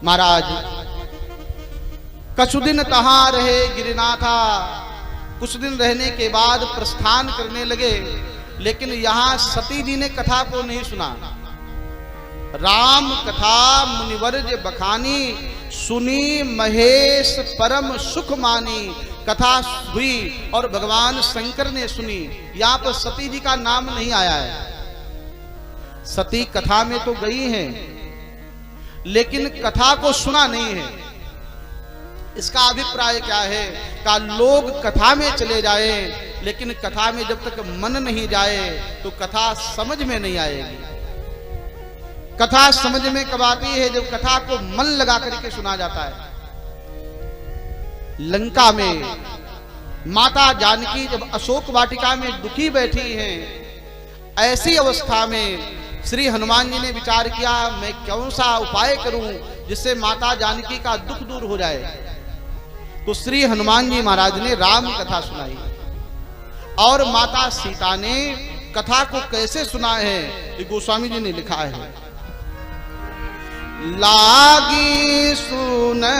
महाराज कुछ दिन तहां रहे गिरिनाथा, कुछ दिन रहने के बाद प्रस्थान करने लगे, लेकिन यहां सती जी ने कथा को नहीं सुना। राम कथा मुनिवर्ज बखानी, सुनी महेश परम सुख मानी। कथा हुई और भगवान शंकर ने सुनी। यहां पर सती जी का नाम नहीं आया है। सती कथा में तो गई हैं, लेकिन कथा को सुना नहीं है। इसका अभिप्राय क्या है? का लोग कथा में चले जाए, लेकिन कथा में जब तक मन नहीं जाए तो कथा समझ में नहीं आएगी। कथा समझ में कब आती है? जब कथा को मन लगा करके सुना जाता है। लंका में माता जानकी जब अशोक वाटिका में दुखी बैठी हैं, ऐसी अवस्था में श्री हनुमान जी ने विचार किया, मैं कौन सा उपाय करूं जिससे माता जानकी का दुख दूर हो जाए। तो श्री हनुमान जी महाराज ने राम कथा सुनाई, और माता सीता ने कथा को कैसे सुना है ये गोस्वामी जी ने लिखा है। लागी सुनए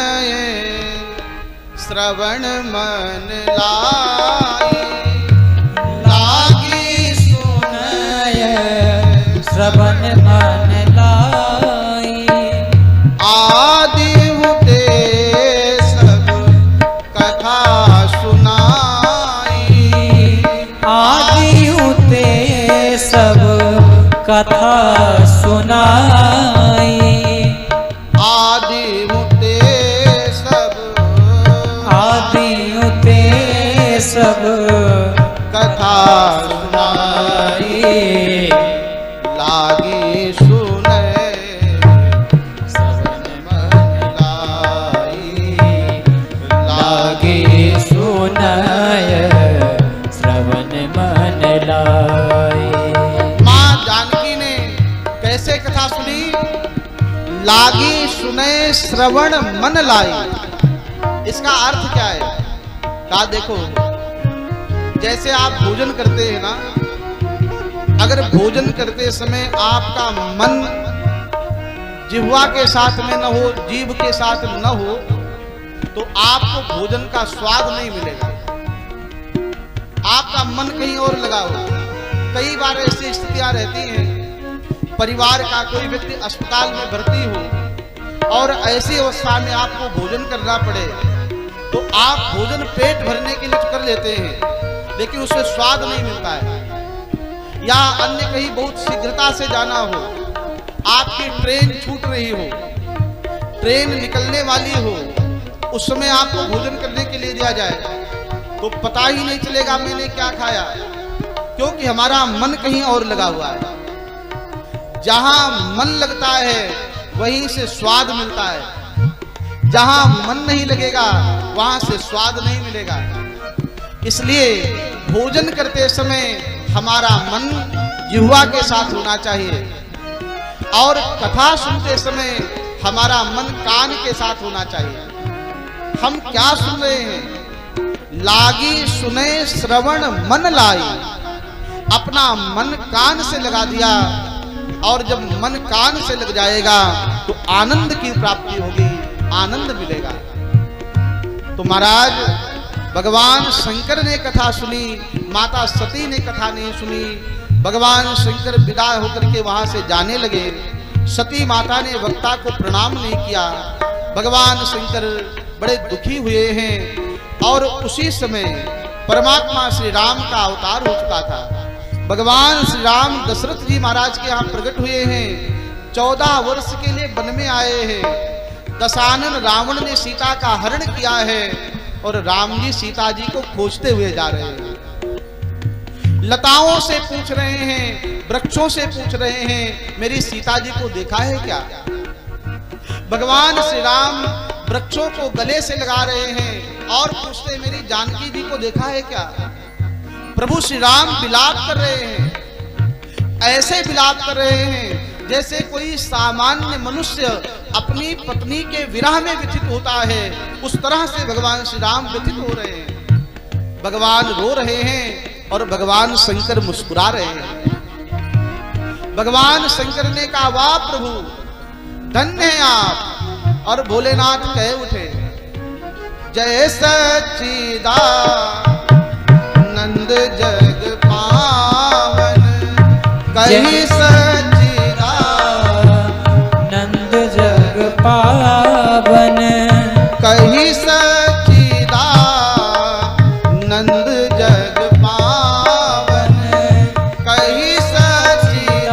श्रवण मन लाई, लागी सुनए श्रवण मन लाई। आदि हुते सब कथा सुनाई, आदि हुते सब कथा सुनाई। आदि हुते सब, आदि हुते सब कथा सुनाई। लागी सुनए श्रवण मन लाई, लागे सुनय श्रवण मन लाई। मां जानकी ने कैसे कथा सुनी? लागी सुने श्रवण मन लाई। इसका अर्थ क्या है? कहा देखो, जैसे आप भोजन करते हैं ना, अगर भोजन करते समय आपका मन जिह्वा के साथ में न हो, जीभ के साथ न हो, तो आपको भोजन का स्वाद नहीं मिलेगा। आपका मन कहीं और लगा हो। कई बार ऐसी स्थितियां रहती हैं, परिवार का कोई व्यक्ति अस्पताल में भर्ती हो और ऐसी अवस्था में आपको भोजन करना पड़े, तो आप भोजन पेट भरने के लिए कर लेते हैं, लेकिन उससे स्वाद नहीं मिलता है। या अन्य कहीं बहुत शीघ्रता से जाना हो, आपकी ट्रेन छूट रही हो, ट्रेन निकलने वाली हो, उस समय आपको भोजन करने के लिए दिया जाए तो पता ही नहीं चलेगा मैंने क्या खाया, क्योंकि हमारा मन कहीं और लगा हुआ है। जहां मन लगता है वहीं से स्वाद मिलता है, जहां मन नहीं लगेगा वहां से स्वाद नहीं मिलेगा। इसलिए भोजन करते समय हमारा मन जिह्वा के साथ होना चाहिए, और कथा सुनते समय हमारा मन कान के साथ होना चाहिए। हम क्या सुन रहे हैं? लागी सुने श्रवण मन लाई। अपना मन कान से लगा दिया, और जब मन कान से लग जाएगा तो आनंद की प्राप्ति होगी, आनंद मिलेगा। तो महाराज भगवान शंकर ने कथा सुनी, माता सती ने कथा नहीं सुनी। भगवान शंकर विदा होकर के वहां से जाने लगे। सती माता ने वक्ता को प्रणाम नहीं किया। भगवान शंकर बड़े दुखी हुए हैं, और उसी समय परमात्मा श्री राम का अवतार हो चुका था। भगवान श्री राम दशरथ जी महाराज के यहाँ प्रकट हुए हैं। 14 वर्ष के लिए वन में आए हैं। दशानन रावण ने सीता का हरण किया है, और राम जी सीता जी को खोजते हुए जा रहे हैं। लताओं से पूछ रहे हैं, वृक्षों से पूछ रहे हैं, मेरी सीता जी को देखा है क्या? भगवान श्री राम वृक्षों को गले से लगा रहे हैं और पूछते, मेरी जानकी जी को देखा है क्या? प्रभु श्री राम विलाप कर रहे हैं। ऐसे विलाप कर रहे हैं जैसे कोई सामान्य मनुष्य अपनी पत्नी के विरह में व्यथित होता है, उस तरह से भगवान श्री राम व्यथित हो रहे हैं। भगवान रो रहे हैं और भगवान शंकर मुस्कुरा रहे हैं। भगवान शंकर ने कहा, वाह प्रभु, धन्य हैं आप, और भोलेनाथ कह उठे, जय सच्चिदानंद जग पावन, कहीं सच्चिदानंद जग पावन, कहीं सच्चिदानंद जग पावन, कहीं सच्चिदानंद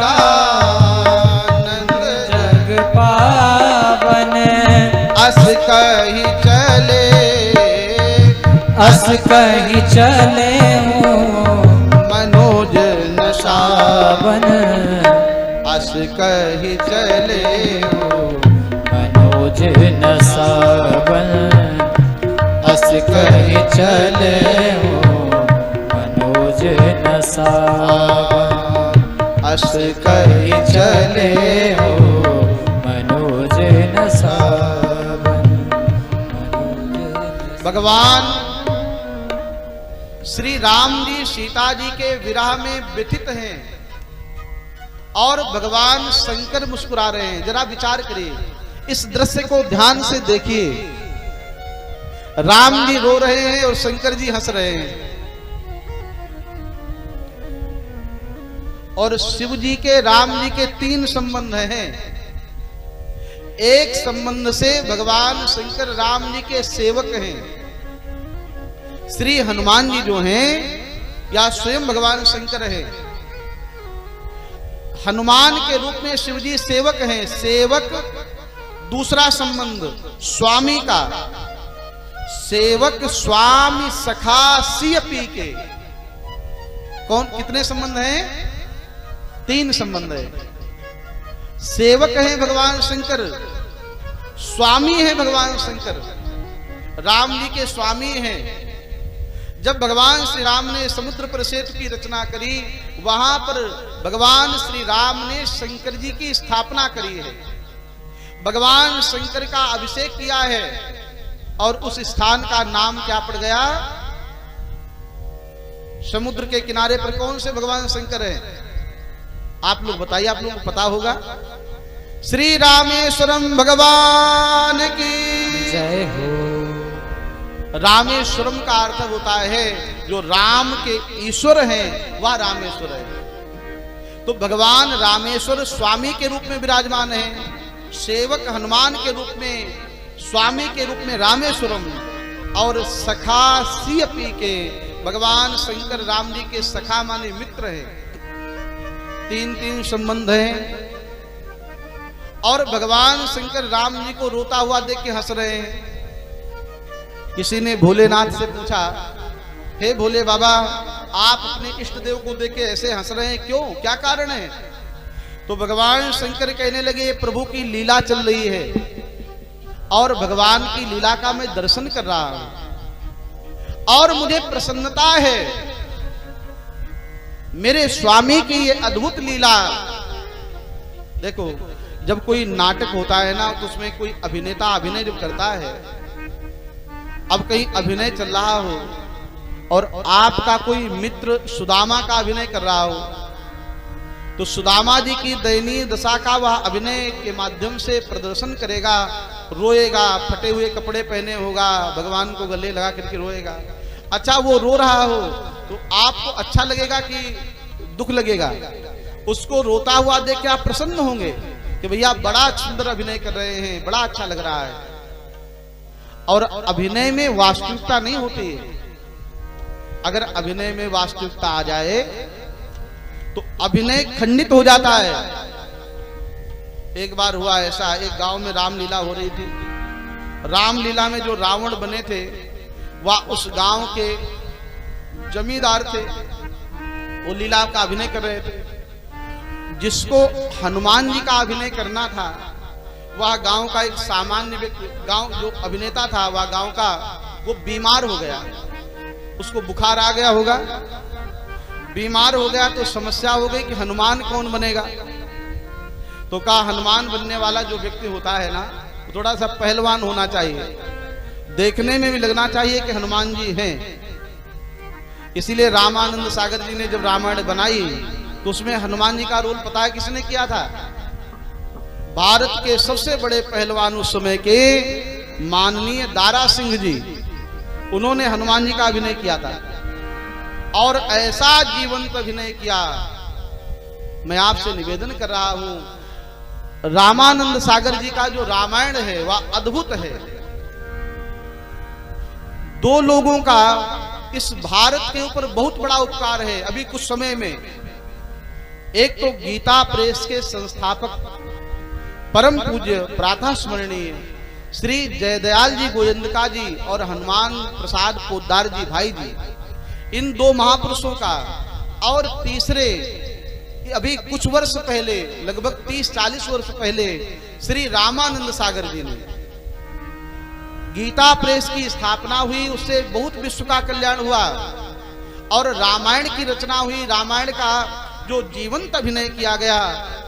जग पावन। अस कहीं चले, अस कहीं चले हो मनोज सावन, अस कहीं चले हो मनोज न सावन, अस कहीं चले हो मनोज न सावन, अस कहीं चले हो मनोज न सावन। भगवान श्री राम जी सीता जी के विरह में व्यथित हैं और भगवान शंकर मुस्कुरा रहे हैं। जरा विचार करिए, इस दृश्य को ध्यान से देखिए। राम जी रो रहे हैं और शंकर जी हंस रहे हैं। और शिव जी के राम जी के 3 संबंध हैं। एक संबंध से भगवान शंकर राम जी के सेवक हैं। श्री हनुमान जी जो हैं या स्वयं भगवान शंकर हैं। हनुमान के रूप में शिव जी सेवक हैं। सेवक दूसरा संबंध स्वामी का, सेवक स्वामी सखा सिय पी के। कौन कितने संबंध हैं? 3 संबंध है। सेवक हैं भगवान शंकर, स्वामी है भगवान शंकर, राम जी के स्वामी हैं। जब भगवान श्री राम ने समुद्र पर सेतु की रचना करी, वहां पर भगवान श्री राम ने शंकर जी की स्थापना करी है। भगवान शंकर का अभिषेक किया है और उस स्थान का नाम क्या पड़ गया? समुद्र के किनारे पर कौन से भगवान शंकर हैं? आप लोग बताइए, आप लोगों को पता होगा। श्री रामेश्वरम भगवान की जय हो। रामेश्वरम का अर्थ होता है जो राम के ईश्वर हैं वह रामेश्वर है। तो भगवान रामेश्वर स्वामी के रूप में विराजमान है, सेवक हनुमान के रूप में, स्वामी के रूप में रामेश्वरम, और सखा सियपी के भगवान शंकर राम जी के सखा माने मित्र हैं। 3 संबंध हैं। और भगवान शंकर राम जी को रोता हुआ देख के हंस रहे हैं। किसी ने भोलेनाथ से पूछा, हे भोले बाबा, आप अपने इष्ट देव को देख के ऐसे हंस रहे हैं, क्यों, क्या कारण है? तो भगवान शंकर कहने लगे, प्रभु की लीला चल रही है और भगवान की लीला का मैं दर्शन कर रहा हूं और मुझे प्रसन्नता है। मेरे स्वामी की ये अद्भुत लीला। देखो, जब कोई नाटक होता है ना, तो उसमें कोई अभिनेता अभिनय जब करता है, अब कहीं अभिनय चल रहा हो और आपका कोई मित्र सुदामा का अभिनय कर रहा हो, तो सुदामा जी की दयनीय दशा का वह अभिनय के माध्यम से प्रदर्शन करेगा, रोएगा, फटे हुए कपड़े पहने होगा, भगवान को गले लगा करके रोएगा। अच्छा, वो रो रहा हो तो आपको अच्छा लगेगा कि दुख लगेगा? उसको रोता हुआ देख के आप प्रसन्न होंगे कि भैया बड़ा सुंदर अभिनय कर रहे हैं, बड़ा अच्छा लग रहा है। और अभिनय में वास्तविकता नहीं होती है। अगर अभिनय में वास्तविकता आ जाए तो अभिनय खंडित हो जाता है। एक बार हुआ ऐसा, एक गांव में रामलीला हो रही थी। रामलीला में जो रावण बने थे वह उस गांव के जमींदार थे, वो लीला का अभिनय कर रहे थे। जिसको हनुमान जी का अभिनय करना था, वह गांव का एक सामान्य व्यक्ति, गांव जो अभिनेता था वह गांव का, वो बीमार हो गया, उसको बुखार आ गया होगा। बीमार हो गया तो समस्या हो गई कि हनुमान कौन बनेगा। तो कहा, हनुमान बनने वाला जो व्यक्ति होता है ना, वो थोड़ा सा पहलवान होना चाहिए, देखने में भी लगना चाहिए कि हनुमान जी हैं। इसीलिए रामानंद सागर जी ने जब रामायण बनाई तो उसमें हनुमान जी का रोल पता है किसने किया था? भारत के सबसे बड़े पहलवान उस समय के माननीय दारा सिंह जी, उन्होंने हनुमान जी का अभिनय किया था और ऐसा जीवंत अभिनय किया। मैं आपसे निवेदन कर रहा हूं, रामानंद सागर जी का जो रामायण है वह अद्भुत है। दो लोगों का इस भारत के ऊपर बहुत बड़ा उपकार है अभी कुछ समय में। एक तो गीता प्रेस के संस्थापक परम पूज्य प्रातः स्मरणीय श्री जयदयाल जी गोयंदका जी और हनुमान प्रसाद पोद्दार जी भाई जी, इन दो महापुरुषों का, और तीसरे अभी कुछ वर्ष पहले, लगभग 30-40 वर्ष पहले, श्री रामानंद सागर जी ने गीता प्रेस की स्थापना हुई, उससे बहुत विश्व का कल्याण हुआ और रामायण की रचना हुई। रामायण का जो जीवंत अभिनय किया गया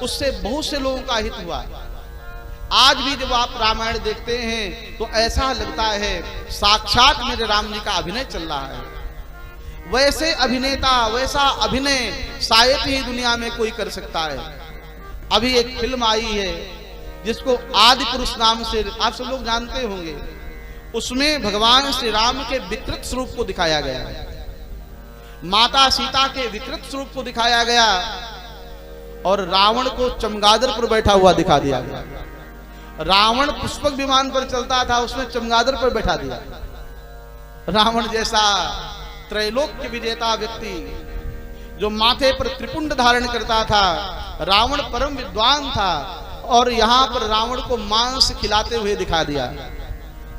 उससे बहुत से लोगों का हित हुआ। आज भी जब आप रामायण देखते हैं तो ऐसा लगता है साक्षात मेरे राम जी का अभिनय चल रहा है। वैसे अभिनेता, वैसा अभिनय शायद ही दुनिया में कोई कर सकता है। अभी एक फिल्म आई है जिसको आदि पुरुष नाम से आप सब लोग जानते होंगे। उसमें भगवान श्री राम के विकृत स्वरूप को दिखाया गया है, माता सीता के विकृत स्वरूप को दिखाया गया और रावण को चमगादड़ पर बैठा हुआ दिखा दिया गया। रावण पुष्पक विमान पर चलता था, उसमें चमगादड़ पर बैठा दिया। रावण जैसा त्रैलोक्य विजेता व्यक्ति जो माथे पर त्रिपुंड धारण करता था, रावण परम विद्वान था और यहां पर रावण को मांस खिलाते हुए दिखा दिया।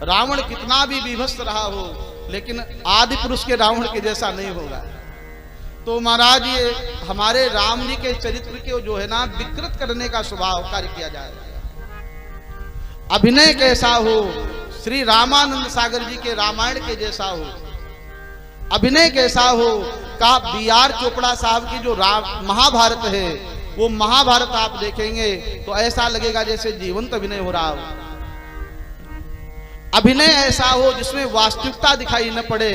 रावण कितना भी विभत्स रहा हो लेकिन आदि पुरुष के रावण के जैसा नहीं होगा। तो महाराज ये हमारे राम जी के चरित्र के जो है ना विकृत करने का स्वभाव कार्य किया जा रहा है। अभिनय कैसा हो, श्री रामानंद सागर जी के रामायण के जैसा हो, अभिनय कैसा हो का B.R. चोपड़ा साहब की जो महाभारत है, वो महाभारत आप देखेंगे तो ऐसा लगेगा जैसे जीवंत अभिनय हो रहा हो। अभिनय ऐसा हो जिसमें वास्तविकता दिखाई न पड़े।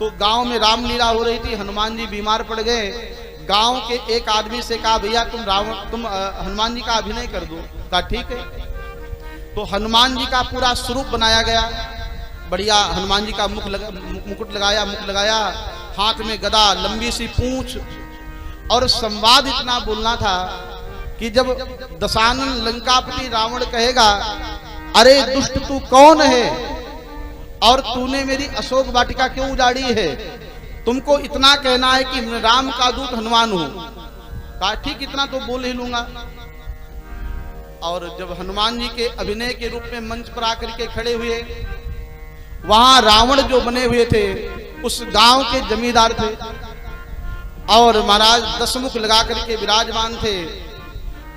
तो गांव में रामलीला हो रही थी, हनुमान जी बीमार पड़ गए। गांव के एक आदमी से कहा, भैया तुम हनुमान जी का अभिनय कर दो। कहा ठीक है। तो हनुमान जी का पूरा स्वरूप बनाया गया, बढ़िया हनुमान जी का मुकुट लगाया, हाथ में गदा, लंबी सी पूंछ, और संवाद इतना बोलना था कि जब दशानन लंकापति रावण कहेगा, अरे दुष्ट तू कौन है और तूने मेरी अशोक वाटिका क्यों उजाड़ी है, तुमको इतना कहना है कि मैं राम का दूत हनुमान हूं। कहा ठीक, इतना तो बोल ही लूंगा। और जब हनुमान जी के अभिनय के रूप में मंच पर आकर के खड़े हुए, वहां रावण जो बने हुए थे उस गांव के जमींदार थे और महाराज दशमुख लगा करके विराजमान थे।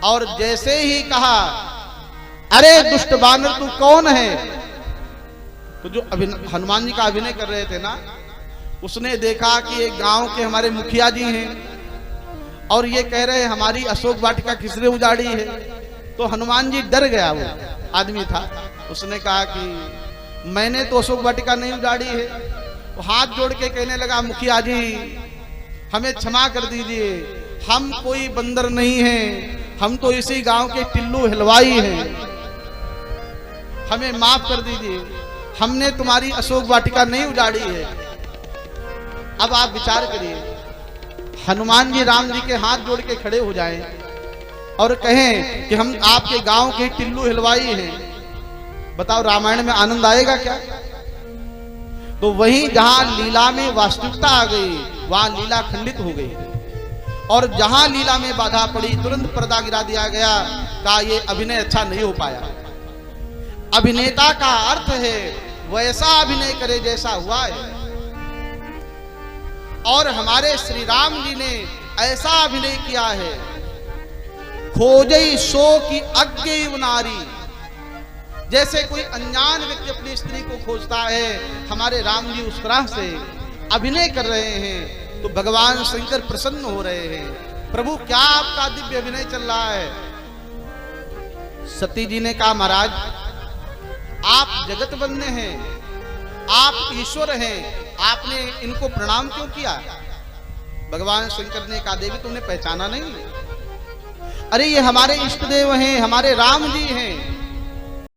और जैसे ही कहा, अरे दुष्ट बानर तू कौन है, तो जो हनुमान जी का अभिनय कर रहे थे ना, उसने देखा कि एक गांव के हमारे मुखिया जी हैं और ये कह रहे हैं हमारी अशोक वाटिका किसने उजाड़ी है। तो हनुमान जी डर गया, वो आदमी था, उसने कहा कि मैंने तो अशोक वाटिका नहीं उजाड़ी है। तो हाथ जोड़ के कहने लगा, मुखिया जी हमें क्षमा कर दीजिए, हम कोई बंदर नहीं हैं, हम तो इसी गांव के टिल्लू हलवाई हैं, हमें माफ कर दीजिए, हमने तुम्हारी अशोक वाटिका नहीं उजाड़ी है। अब आप विचार करिए, हनुमान जी राम जी के हाथ जोड़ के खड़े हो जाएं और कहें कि हम आपके गांव के टिल्लू हलवाई हैं, बताओ रामायण में आनंद आएगा क्या? तो वहीं जहां लीला में वास्तविकता आ गई, वहां लीला खंडित हो गई और जहां लीला में बाधा पड़ी तुरंत पर्दा गिरा दिया गया। का ये अभिनय अच्छा नहीं हो पाया। अभिनेता का अर्थ है वैसा अभिनय करे जैसा हुआ है। और हमारे श्री राम जी ने ऐसा अभिनय किया है, खोजई सो की अज्ञेय नारी, जैसे कोई अनजान व्यक्ति अपनी स्त्री को खोजता है, हमारे राम जी उस तरह से अभिनय कर रहे हैं। तो भगवान शंकर प्रसन्न हो रहे हैं, प्रभु क्या आपका दिव्य अभिनय चल रहा है। सती जी ने कहा, महाराज आप जगत बंधे हैं, आप ईश्वर हैं, आपने इनको प्रणाम क्यों किया? भगवान शंकर ने कहा, देवी तुमने पहचाना नहीं? अरे ये हमारे इष्ट देव हैं, हमारे राम जी हैं,